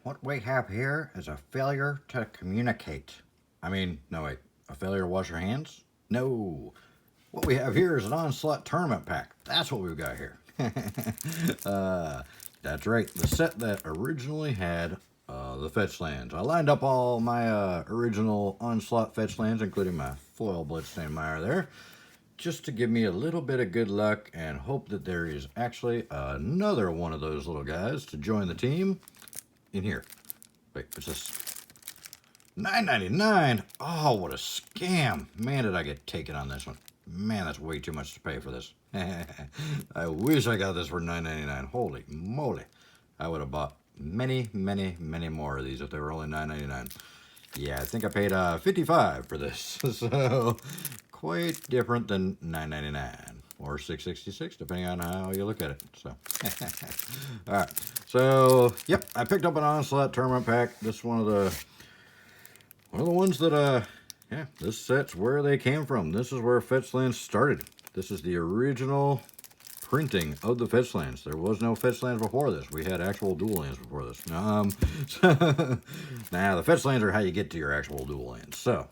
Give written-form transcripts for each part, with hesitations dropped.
What we have here is a failure to communicate. No wait, a failure to wash your hands? No. What we have here is an Onslaught Tournament pack. That's what we've got here. That's right, the set that originally had the Fetchlands. I lined up all my original Onslaught Fetchlands, including my foil Bloodstained Mire there, just to give me a little bit of good luck and hope that there is actually another one of those little guys to join the team in here. Wait, what's this? $9.99. Oh, what a scam. Man, did I get taken on this one. Man, that's way too much to pay for this. I wish I got this for $9.99. Holy moly. I would have bought many, many, many more of these if they were only $9.99. Yeah, I think I paid $55 for this. So, quite different than $9.99 or $6.66, depending on how you look at it. So, all right. So, yep, I picked up an Onslaught Tournament pack. This is one of the ones that, yeah, this set's where they came from. This is where Fetchlands started. This is the original printing of the Fetchlands. There was no Fetchlands before this. We had actual dual lands before this. Now, the Fetchlands are how you get to your actual dual lands. So,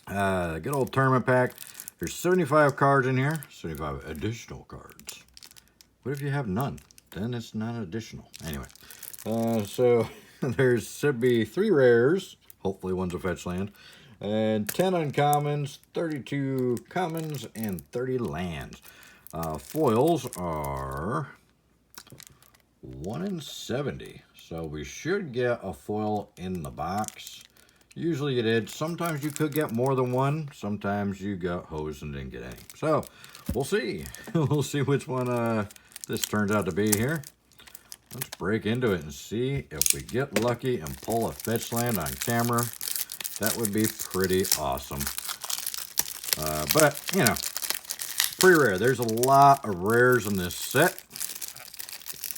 good old tournament pack. There's 75 cards in here. 75 additional cards. What if you have none? Then it's not additional. Anyway, so there should be 3 rares. Hopefully one's a Fetchland. And 10 uncommons, 32 commons, and 30 lands. Foils are 1 in 70. So we should get a foil in the box. Usually you did. Sometimes you could get more than one. Sometimes you got hosed and didn't get any. So we'll see. We'll see which one this turns out to be here. Let's break into it and see if we get lucky and pull a Fetchland on camera. That would be pretty awesome. But, you know, pretty rare. There's a lot of rares in this set.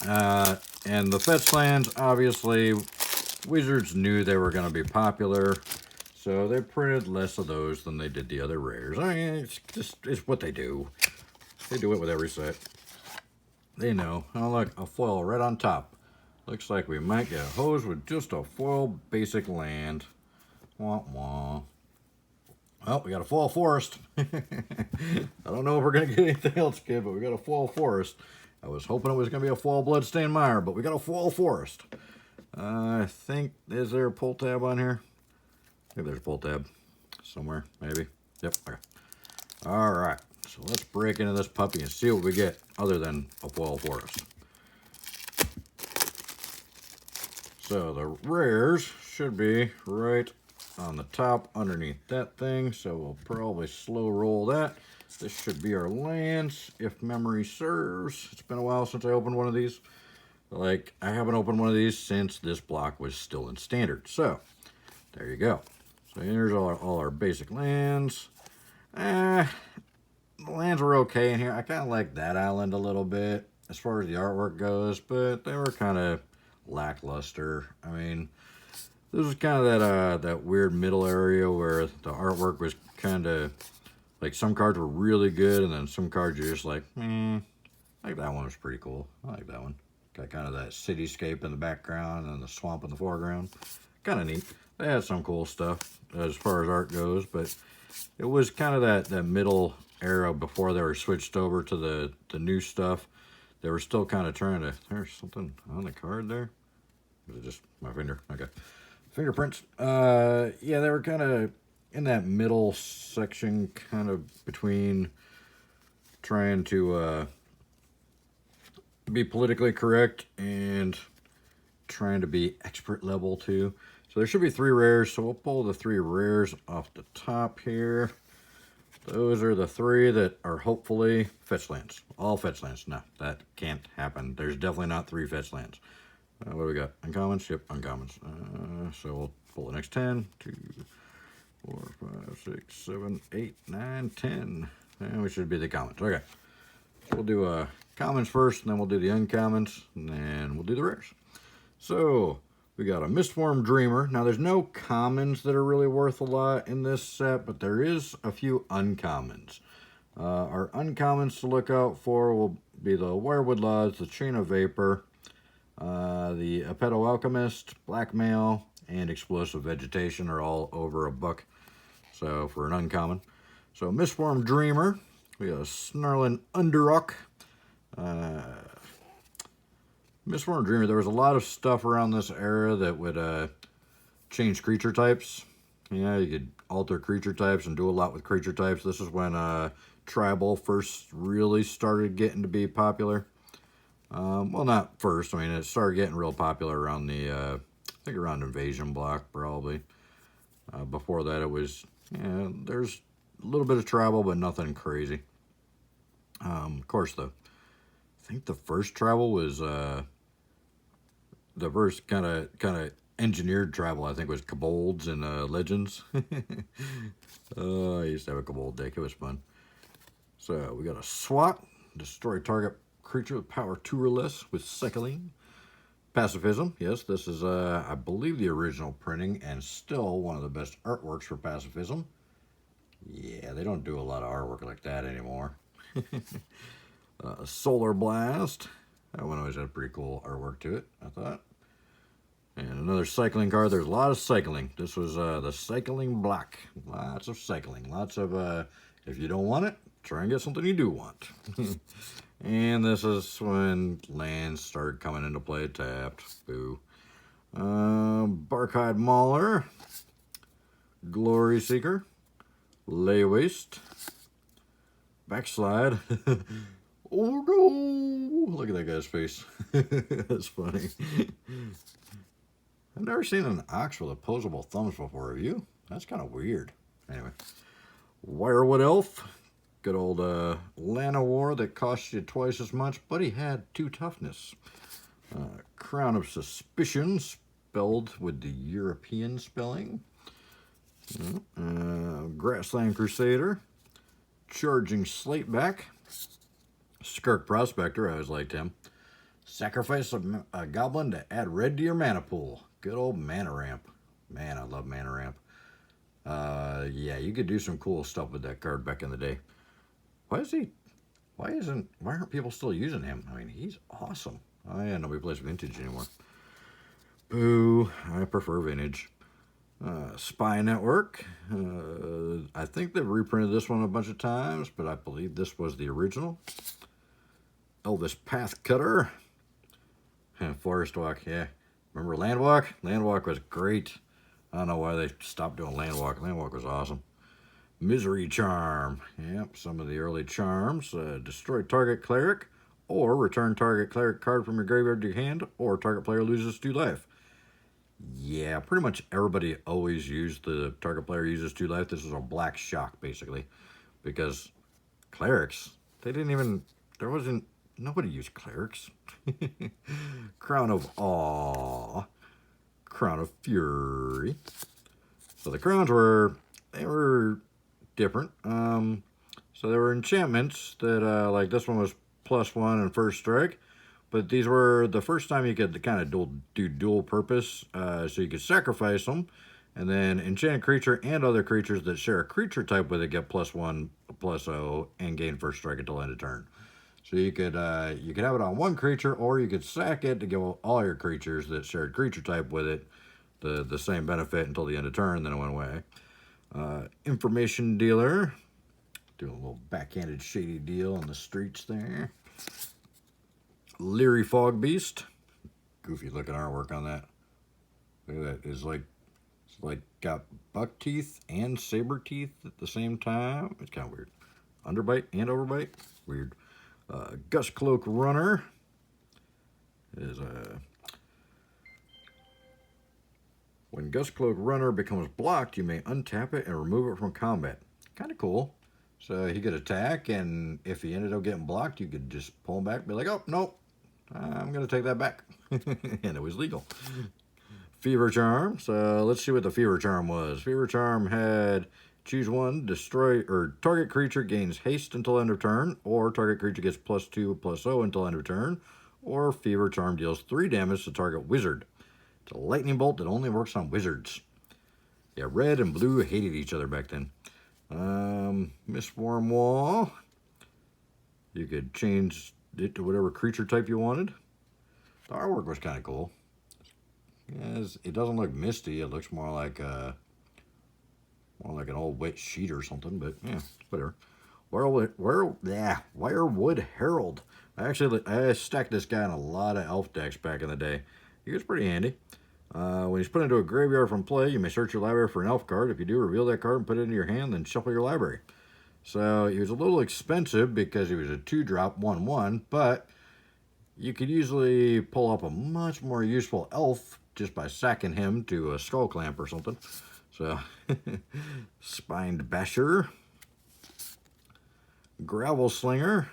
And the Fetchlands, obviously, Wizards knew they were going to be popular. So they printed less of those than they did the other rares. I mean, it's what they do. They do it with every set. They know. Oh, look, a foil right on top. Looks like we might get hosed with just a foil basic land. Wah, wah. Well, we got a foil forest. I don't know if we're going to get anything else, kid, but we got a foil forest. I was hoping it was going to be a foil Bloodstained Mire, but we got a foil forest. I think, is there a pull tab on here? I think there's a pull tab somewhere, maybe. Yep, okay. All right, so let's break into this puppy and see what we get other than a foil forest. So the rares should be right on the top underneath that thing, so we'll probably slow roll that. This should be our lands, if memory serves. It's been a while since I opened one of these. Like, I haven't opened one of these since this block was still in standard. So, there you go. So here's all our basic lands. The lands were okay in here. I kind of like that island a little bit as far as the artwork goes, but they were kind of lackluster. I mean, this was kind of that weird middle area where the artwork was kind of like some cards were really good, and then some cards you're just like, like that one was pretty cool. I like that one. Got kind of that cityscape in the background and the swamp in the foreground. Kind of neat. They had some cool stuff as far as art goes, but it was kind of that middle era before they were switched over to the new stuff. They were still kind of trying to, there's something on the card there. Was it just my finger? Okay. Fingerprints. Yeah, they were kind of in that middle section, kind of between trying to be politically correct and trying to be expert level too. So there should be 3 rares, so we'll pull the 3 rares off the top here. Those are the 3 that are hopefully Fetchlands. All Fetchlands. No, that can't happen. There's definitely not 3 Fetchlands. What do we got? Uncommons? Yep, uncommons. So we'll pull the next 10. 2, 4, 5, 6, 7, 8, 9, 10. And we should be the commons. Okay. So we'll do commons first, and then we'll do the uncommons, and then we'll do the rares. So we got a Mistform Dreamer. Now there's no commons that are really worth a lot in this set, but there is a few uncommons. Our uncommons to look out for will be the Wirewood Laws, the Chain of Vapor, The Apeto Alchemist, Blackmail, and Explosive Vegetation are all over $1. So for an uncommon. So Mistform Dreamer, we got a Snarling Underrock. Mistform Dreamer, there was a lot of stuff around this era that would change creature types. Yeah, you could alter creature types and do a lot with creature types. This is when Tribal first really started getting to be popular. Well, not first. I mean, it started getting real popular around the, I think around Invasion block, probably. Before that, it was, yeah, there's a little bit of Tribal, but nothing crazy. Of course, I think the first Tribal was, the first kind of engineered Tribal, I think, was Kobolds and Legends. I used to have a Kobold deck. It was fun. So we got a SWAT, destroy target creature with power 2 or less with cycling. Pacifism, yes, this is, I believe, the original printing and still one of the best artworks for Pacifism. Yeah, they don't do a lot of artwork like that anymore. Solar Blast, that one always had pretty cool artwork to it, I thought. And another cycling card. There's a lot of cycling. This was the cycling block. Lots of cycling. Lots of, if you don't want it, try and get something you do want. And this is when lands started coming into play, tapped. Boo. Barkhide Mauler. Glory Seeker. Lay Waste. Backslide. Oh no! Look at that guy's face. That's funny. I've never seen an ox with opposable thumbs before, have you? That's kind of weird. Anyway. Wirewood Elf. Good old Lana War that cost you twice as much, but he had 2 toughness. Crown of Suspicion, spelled with the European spelling. Grassland Crusader. Charging Slateback. Skirk Prospector, I always liked him. Sacrifice a goblin to add red to your mana pool. Good old Mana Ramp. Man, I love Mana Ramp. Yeah, you could do some cool stuff with that card back in the day. Why aren't people still using him? I mean, he's awesome. Oh yeah, nobody plays Vintage anymore. Boo, I prefer Vintage. Spy Network. I think they've reprinted this one a bunch of times, but I believe this was the original. Elvis Path Cutter. Forest Walk, yeah. Remember Landwalk? Landwalk was great. I don't know why they stopped doing Landwalk. Landwalk was awesome. Misery Charm. Yep, some of the early charms. Destroy target cleric, or return target cleric card from your graveyard to your hand, or target player loses 2 life. Yeah, pretty much everybody always used the target player uses 2 life. This is a black shock, basically. Because clerics, nobody used clerics. Crown of Awe. Crown of Fury. So the crowns were different. So there were enchantments that, like this one was +1 and first strike. But these were the first time you could kind of do dual purpose. So you could sacrifice them. And then enchant a creature and other creatures that share a creature type with it get +1/+0 and gain first strike until end of turn. So you could have it on one creature, or you could sack it to give all your creatures that shared creature type with it the same benefit until the end of turn, then it went away. Information Dealer. Doing a little backhanded shady deal on the streets there. Leery Fog Beast. Goofy looking artwork on that. Look at that. It's like got buck teeth and saber teeth at the same time. It's kind of weird. Underbite and overbite. Weird. Gus Cloak Runner is when Gus Cloak Runner becomes blocked, you may untap it and remove it from combat. Kind of cool. So he could attack, and if he ended up getting blocked, you could just pull him back and be like, oh, nope, I'm going to take that back. And it was legal. Fever Charm. So let's see what the Fever Charm was. Fever Charm had choose one, destroy, or target creature gains haste until end of turn, or target creature gets +2/+0 until end of turn, or Fever Charm deals 3 damage to target wizard. It's a lightning bolt that only works on wizards. Yeah, red and blue hated each other back then. Mistform Wall. You could change it to whatever creature type you wanted. The artwork was kind of cool. It doesn't look misty. It looks more like an old wet sheet or something. But yeah, whatever. Wirewood Herald. I stacked this guy in a lot of elf decks back in the day. He was pretty handy. When he's put into a graveyard from play, you may search your library for an elf card. If you do, reveal that card and put it into your hand, then shuffle your library. So he was a little expensive because he was a 2-drop 1/1, but you could usually pull up a much more useful elf just by sacking him to a Skull Clamp or something. So, Spined Basher. Gravel Slinger.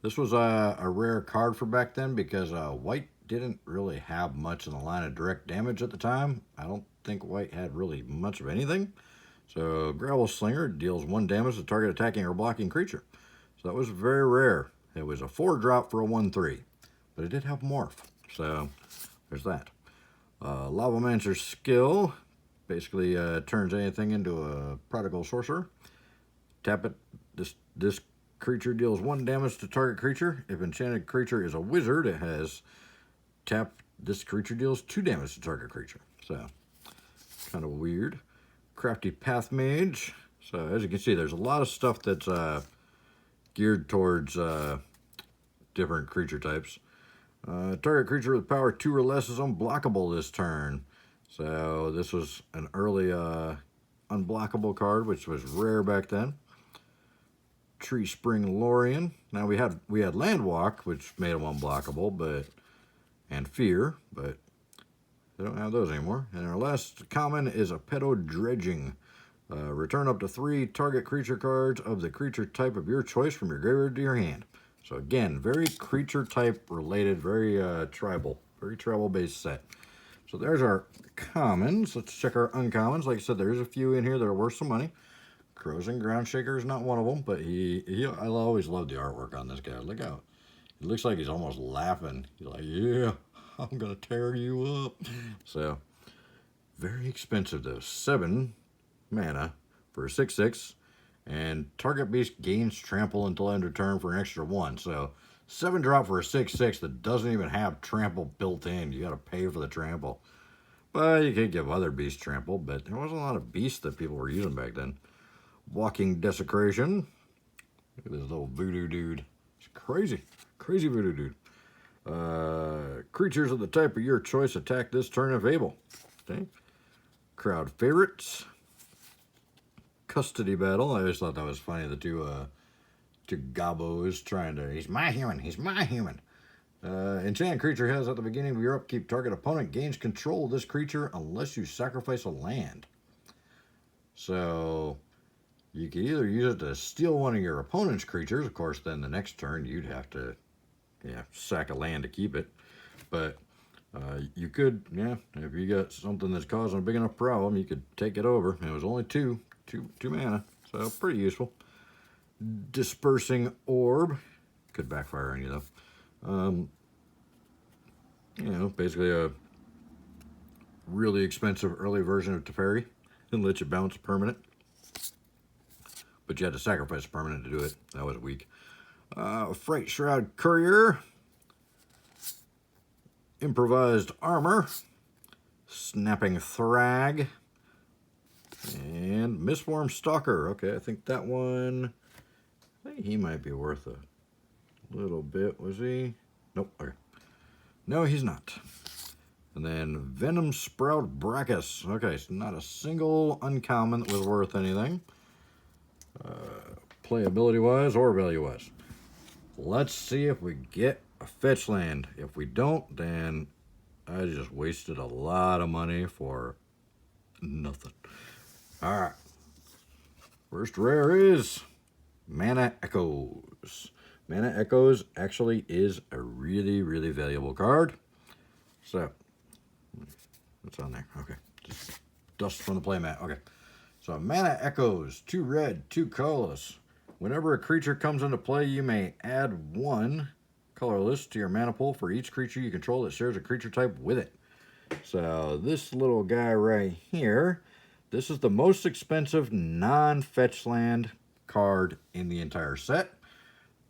This was a rare card for back then because white didn't really have much in the line of direct damage at the time. I don't think white had really much of anything. So Gravel Slinger deals 1 damage to target attacking or blocking creature. So that was very rare. It was a 4-drop for a 1/3, but it did have morph. So there's that. Lavamancer's Skill basically turns anything into a Prodigal Sorcerer. Tap it. This creature deals 1 damage to target creature. If enchanted creature is a wizard, it has tap. This creature deals 2 damage to target creature. So kind of weird. Crafty Path Mage. So as you can see, there's a lot of stuff that's geared towards different creature types. Target creature with power 2 or less is unblockable this turn. So this was an early unblockable card, which was rare back then. Tree Spring Lorien. Now we had Landwalk, which made them unblockable, and Fear, but they don't have those anymore. And our last common is a Pedo Dredging. Return up to 3 target creature cards of the creature type of your choice from your graveyard to your hand. So again, very creature type related, very tribal based set. So there's our commons. Let's check our uncommons. Like I said, there's a few in here that are worth some money. Crows and Groundshaker is not one of them, but I always love the artwork on this guy. Look out. It looks like he's almost laughing. He's like, yeah, I'm going to tear you up. So, very expensive though. 7 mana for a 6/6. And target beast gains trample until end of turn for an extra 1. So, 7-drop for a 6/6 that doesn't even have trample built in. You got to pay for the trample. But you could give other beasts trample, but there wasn't a lot of beasts that people were using back then. Walking Desecration. Look at this little voodoo dude. It's crazy. Crazy voodoo dude. Creatures of the type of your choice attack this turn if able. Okay. Crowd Favorites. Custody Battle. I always thought that was funny. The two gobos trying to... He's my human. He's my human. Enchanted creature has at the beginning of your upkeep, target opponent gains control of this creature unless you sacrifice a land. So... you can either use it to steal one of your opponent's creatures. Of course, then the next turn you'd have to, sack a land to keep it. But you could, if you got something that's causing a big enough problem, you could take it over. And it was only two mana, so pretty useful. Dispersing Orb could backfire on you though. Basically a really expensive early version of Teferi and let you bounce permanent. But you had to sacrifice a permanent to do it. That was weak. Fright Shroud Courier. Improvised Armor. Snapping Thrag. And Mistform Stalker. Okay, I think that one... I think he might be worth a little bit. Was he? Nope. Okay. No, he's not. And then Venom Sprout Brachus. Okay, so not a single uncommon that was worth anything. Playability wise or value wise. Let's see if we get a Fetchland. If we don't, then I just wasted a lot of money for nothing. Alright. First rare is Mana Echoes. Mana Echoes actually is a really, really valuable card. So, what's on there? Okay. Just dust from the playmat. Okay. So, Mana Echoes, 2 red, 2 colorless. Whenever a creature comes into play, you may add 1 colorless to your mana pool for each creature you control that shares a creature type with it. So, this little guy right here, this is the most expensive non-Fetchland card in the entire set.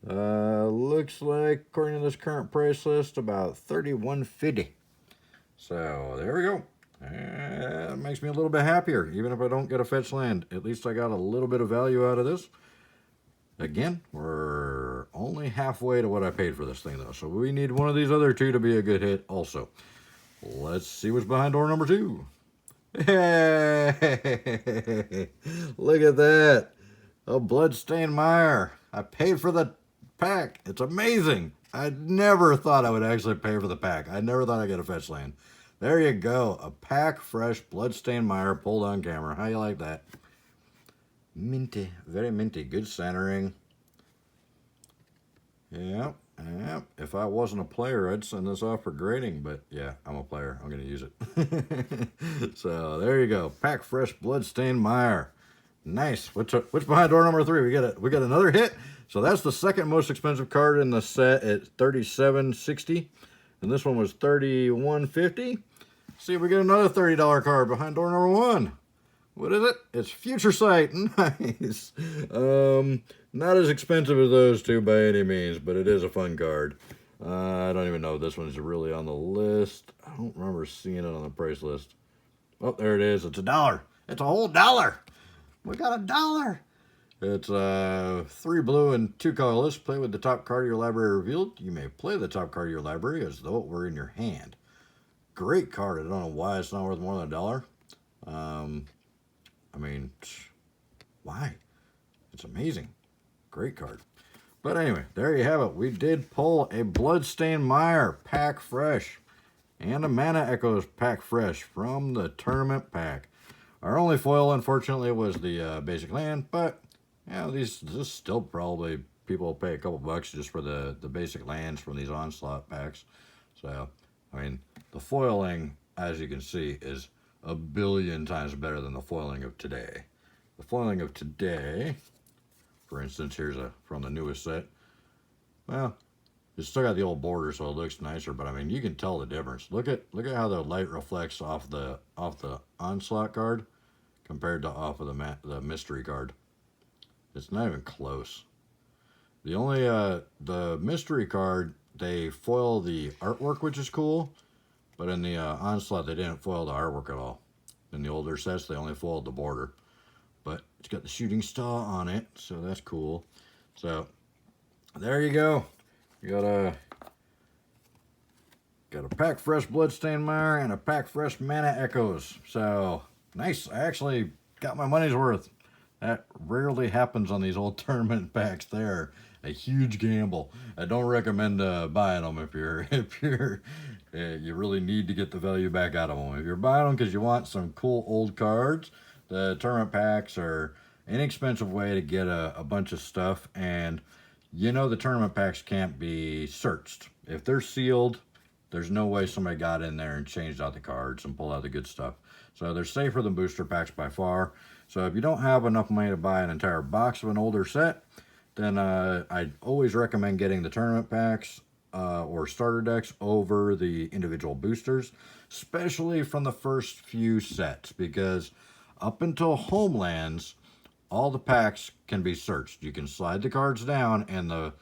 Looks like, according to this current price list, about $31.50. So there we go. That makes me a little bit happier. Even if I don't get a fetch land, at least I got a little bit of value out of this. Again, we're only halfway to what I paid for this thing, though. So we need one of these other two to be a good hit also. Let's see what's behind door number 2. Hey! Look at that. A Bloodstained Mire. I paid for the pack. It's amazing. I never thought I would actually pay for the pack. I never thought I'd get a fetch land. There you go. A pack fresh Bloodstained Mire pulled on camera. How you like that? Minty. Very minty. Good centering. Yep. Yep. If I wasn't a player, I'd send this off for grading. But yeah, I'm a player. I'm going to use it. So there you go. Pack fresh Bloodstained Mire. Nice. What's behind door number 3? We got another hit. So that's the second most expensive card in the set at $37.60, and this one was $31.50. See if we get another $30 card behind door number 1. What is it? It's Future Sight. Nice. Not as expensive as those two by any means, but it is a fun card. I don't even know if this one's really on the list. I don't remember seeing it on the price list. Oh, there it is. It's $1. It's a whole $1. We got $1. It's 3 blue and 2 colorless. Play with the top card of your library revealed. You may play the top card of your library as though it were in your hand. Great card. I don't know why it's not worth more than $1. I mean, why? It's amazing. Great card. But anyway, there you have it. We did pull a Bloodstained Mire pack fresh and a Mana Echoes pack fresh from the tournament pack. Our only foil, unfortunately, was the basic land, but yeah, this still probably people will pay a couple bucks just for the basic lands from these Onslaught packs. So, I mean, the foiling, as you can see, is a billion times better than the foiling of today. The foiling of today, for instance, here's from the newest set. Well, it's still got the old border, so it looks nicer, but I mean, you can tell the difference. Look at how the light reflects off the Onslaught card compared to off of the mystery card. It's not even close. The only the mystery card, they foil the artwork, which is cool, but in the Onslaught they didn't foil the artwork at all. In the older sets they only foiled the border, but it's got the shooting star on it, so that's cool. So there you go. You got a pack fresh Bloodstained Mire and a pack fresh Mana Echoes. So nice. I actually got my money's worth. That rarely happens on these old tournament packs. They're a huge gamble. I don't recommend buying them if you really need to get the value back out of them. If you're buying them because you want some cool old cards, the tournament packs are an inexpensive way to get a bunch of stuff, and you know the tournament packs can't be searched. If they're sealed, there's no way somebody got in there and changed out the cards and pulled out the good stuff. So they're safer than booster packs by far. So if you don't have enough money to buy an entire box of an older set, then I'd always recommend getting the tournament packs or starter decks over the individual boosters, especially from the first few sets, because up until Homelands, all the packs can be searched. You can slide the cards down, and the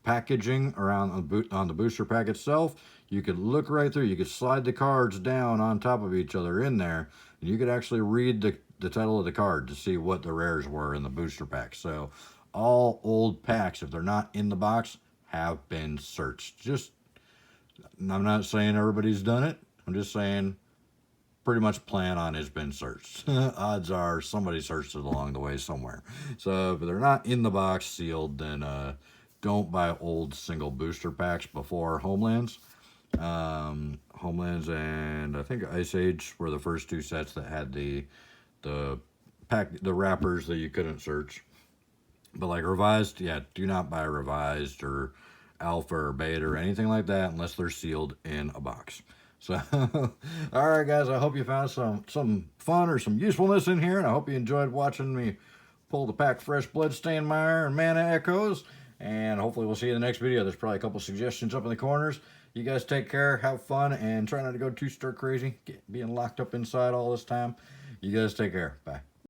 packaging around on the booster pack itself, you could look right through. You could slide the cards down on top of each other in there, and you could actually read the title of the card to see what the rares were in the booster pack. So all old packs, if they're not in the box, have been searched. I'm not saying everybody's done it. I'm just saying pretty much plan on has been searched. Odds are somebody searched it along the way somewhere. So if they're not in the box sealed, then don't buy old single booster packs before Homelands. Homelands and I think Ice Age were the first two sets that had the wrappers that you couldn't search. But like Revised, yeah, do not buy Revised or Alpha or Beta or anything like that unless they're sealed in a box. So, all right, guys, I hope you found some fun or some usefulness in here, and I hope you enjoyed watching me pull the pack fresh Bloodstained Mire and Mana Echoes, and hopefully we'll see you in the next video. There's probably a couple suggestions up in the corners. You guys take care, have fun, and try not to go too stir crazy, being locked up inside all this time. You guys take care. Bye.